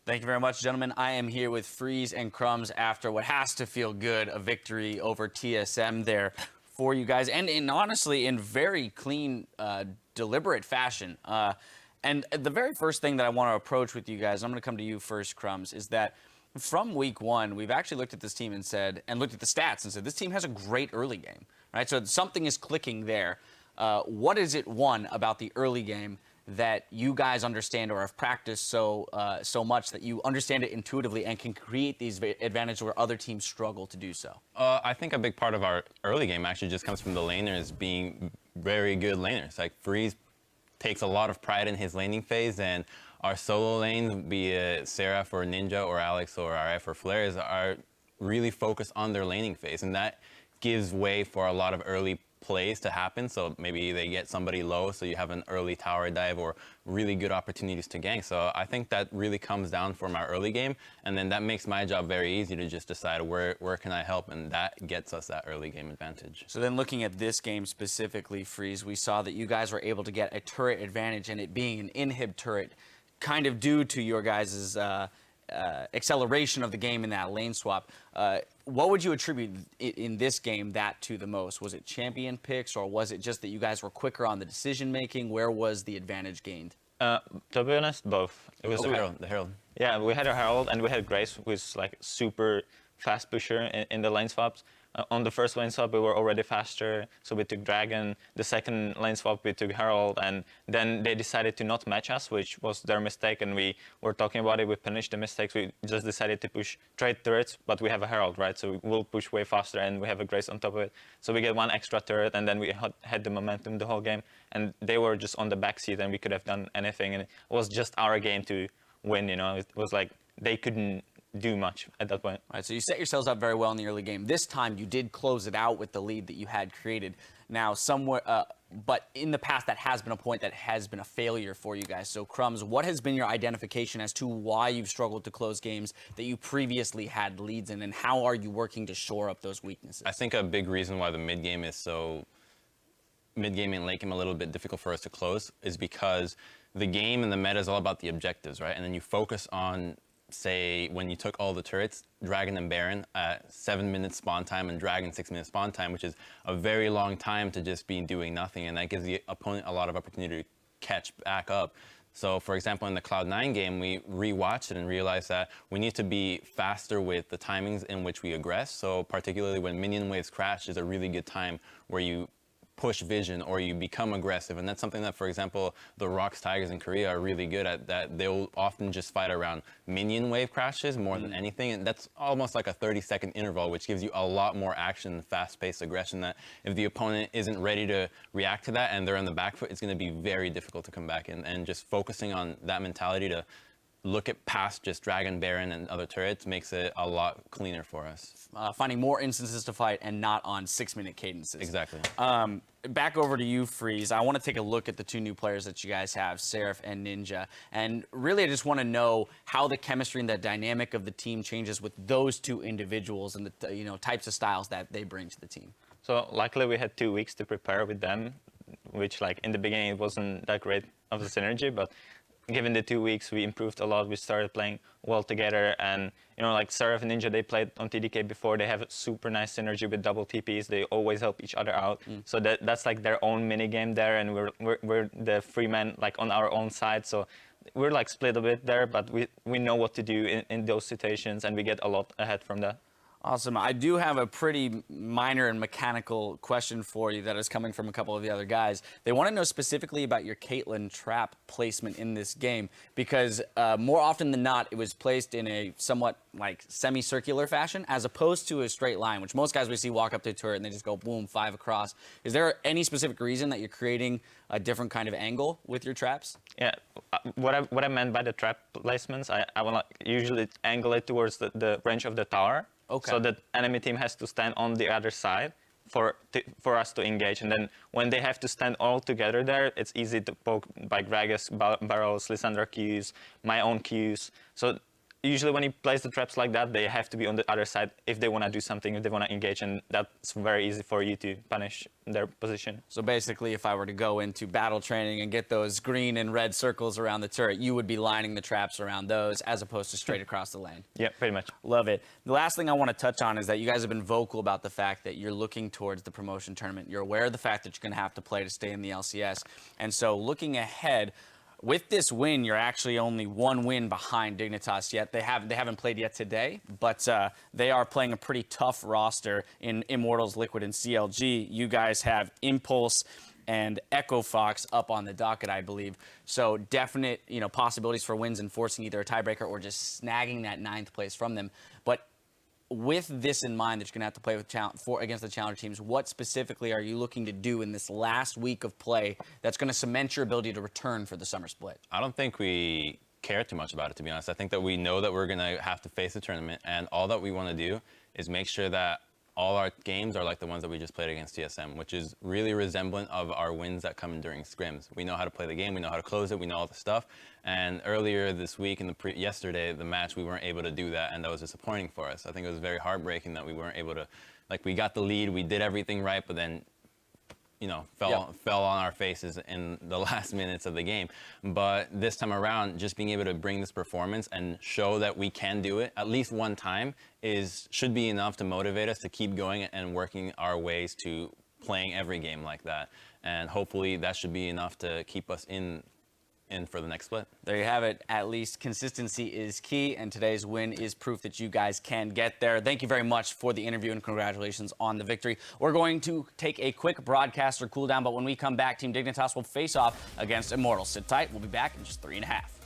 Thank you very much, gentlemen. I am here with Freeze and Crumbz after what has to feel good, a victory over TSM there for you guys, and honestly, in very clean, deliberate fashion. And the very first thing that I want to approach with you guys, I'm going to come to you first, Crumbz, is that from week one, we've actually looked at this team and said, and looked at the stats and said, this team has a great early game, right? So something is clicking there. What is it, one, about the early game that you guys understand or have practiced so much that you understand it intuitively and can create these advantages where other teams struggle to do so? I think a big part of our early game actually just comes from the laners being very good laners. Like Freeze takes a lot of pride in his laning phase, and our solo lanes, be it Seraph or Ninja or Alex or RF or Flares, are really focused on their laning phase, and that gives way for a lot of early plays to happen. So maybe they get somebody low, so you have an early tower dive or really good opportunities to gank. So I think that really comes down from our early game, and then that makes my job very easy to just decide where can I help, and that gets us that early game advantage. So then looking at this game specifically, Freeze, we saw that you guys were able to get a turret advantage, and it being an inhib turret, kind of due to your guys' acceleration of the game in that lane swap. What would you attribute in this game that to the most? Was it champion picks, or was it just that you guys were quicker on the decision making? Where was the advantage gained? To be honest, both. It was the Herald. Yeah, we had a Herald and we had Grace, who was like super fast pusher in the lane swaps. On the first lane swap, we were already faster, so we took Dragon. The second lane swap, we took Herald, and then they decided to not match us, which was their mistake, and we were talking about it. We punished the mistakes. We just decided to push trade turrets, but we have a Herald, right? So we'll push way faster, and we have a Grace on top of it. So we get one extra turret, and then we had the momentum the whole game, and they were just on the backseat, and we could have done anything, and it was just our game to win, you know? It was like they couldn't do much at that point. All right, so you set yourselves up very well in the early game. This time, you did close it out with the lead that you had created. Now, somewhere, but in the past, that has been a point that has been a failure for you guys. So, Crumbz, what has been your identification as to why you've struggled to close games that you previously had leads in, and how are you working to shore up those weaknesses? I think a big reason why the mid game is so mid-game and late game a little bit difficult for us to close is because the game and the meta is all about the objectives, right? And then you focus on, say, when you took all the turrets, Dragon and Baron at 7 minutes spawn time and Dragon 6 minutes spawn time, which is a very long time to just be doing nothing, and that gives the opponent a lot of opportunity to catch back up. So, for example, in the Cloud9 game, we rewatched it and realized that we need to be faster with the timings in which we aggress. So, particularly when minion waves crash is a really good time where you push vision or you become aggressive, and that's something that, for example, the Rocks Tigers in Korea are really good at, that they'll often just fight around minion wave crashes more than anything, and that's almost like a 30-second interval, which gives you a lot more action and fast-paced aggression that if the opponent isn't ready to react to that and they're on the back foot, it's going to be very difficult to come back in. And just focusing on that mentality to look at past just Dragon, Baron, and other turrets makes it a lot cleaner for us. Finding more instances to fight and not on 6-minute cadences. Exactly. Back over to you, Freeze. I want to take a look at the two new players that you guys have, Seraph and Ninja. And really, I just want to know how the chemistry and the dynamic of the team changes with those two individuals and the types of styles that they bring to the team. So luckily, we had 2 weeks to prepare with them, which like in the beginning, it wasn't that great of a synergy, but given the 2 weeks, we improved a lot. We started playing well together, and like Seraph and Ninja, they played on TDK before. They have a super nice synergy with double TPs. They always help each other out. So that's like their own mini game there, and we're the free men like on our own side. So we're like split a bit there, but we know what to do in those situations, and we get a lot ahead from that. Awesome. I do have a pretty minor and mechanical question for you that is coming from a couple of the other guys. They want to know specifically about your Caitlyn trap placement in this game, because more often than not, it was placed in a somewhat like semicircular fashion as opposed to a straight line, which most guys we see walk up to a turret and they just go boom, 5 across. Is there any specific reason that you're creating a different kind of angle with your traps? Yeah, what I meant by the trap placements, I want to usually angle it towards the range of the tower. Okay. So the enemy team has to stand on the other side for us to engage. And then when they have to stand all together there, it's easy to poke by Gragas barrels, Lysandra Qs, my own Qs. So usually when he plays the traps like that, they have to be on the other side if they want to do something, if they want to engage, and that's very easy for you to punish their position. So basically, if I were to go into battle training and get those green and red circles around the turret, you would be lining the traps around those as opposed to straight across the lane. Yeah, pretty much. Love it. The last thing I want to touch on is that you guys have been vocal about the fact that you're looking towards the promotion tournament. You're aware of the fact that you're going to have to play to stay in the LCS. And so looking ahead, with this win, you're actually only one win behind Dignitas yet. They haven't played yet today, but they are playing a pretty tough roster in Immortals, Liquid, and CLG. You guys have Impulse and Echo Fox up on the docket, I believe. So definite, possibilities for wins and forcing either a tiebreaker or just snagging that 9th place from them. But with this in mind that you're going to have to play with against the challenger teams, what specifically are you looking to do in this last week of play that's going to cement your ability to return for the summer split? I don't think we care too much about it, to be honest. I think that we know that we're going to have to face the tournament, and all that we want to do is make sure that all our games are like the ones that we just played against TSM, which is really resemblant of our wins that come in during scrims. We know how to play the game, we know how to close it, we know all the stuff. And earlier this week, yesterday, the match, we weren't able to do that, and that was disappointing for us. I think it was very heartbreaking that we weren't able to, we got the lead, we did everything right, but then fell on our faces in the last minutes of the game. But this time around, just being able to bring this performance and show that we can do it at least one time should be enough to motivate us to keep going and working our ways to playing every game like that. And hopefully that should be enough to keep us in for the next split. There you have it. At least consistency is key, and today's win is proof that you guys can get there. Thank you very much for the interview, and congratulations on the victory. We're going to take a quick broadcaster cool down, but when we come back, Team Dignitas will face off against Immortals. Sit tight. We'll be back in just 3.5.